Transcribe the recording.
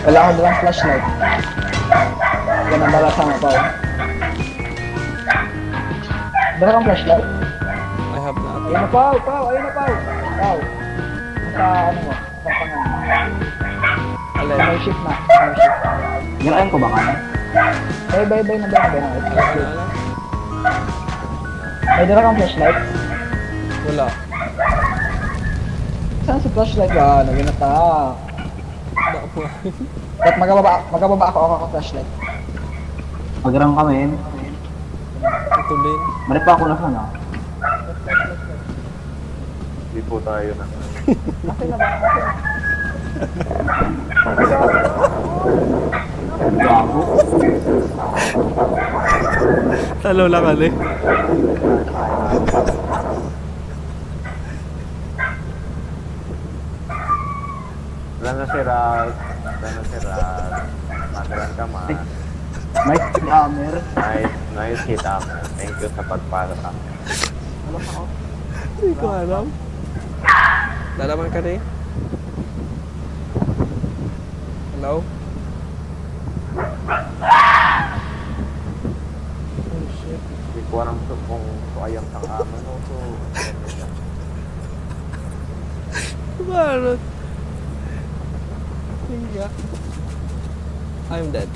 Wala akong dalang flashlight. Yan ang dala sa mga pao. Dala kang flashlight. I have not. Ayun na pao, pao, ayun na pao. Pao. Sa ano mo, sa pangan. Alin? May ship na, may ship. Girayan ko ba ka? Bay na. Alin? May dala kang flashlight. Wala. Saan si flashlight ba? Naginata. Baka At magababa ako flashlight. Pagirang kami. ito din. Mari pa ako na sana. Hindi po tayo na. Okay na ba? Gago. Talo lang ali. Wala na si Raz. Wala na si Raz. Madalan ka ma. Nice hammer. Nice hit up. Thank you sa pagpara sa akin. Hindi ko alam. Lalaman ka rin? Hello? Oh shit. Hindi ko alam kung ayang sang aman o so. Bakit? Hindi. I'm dead.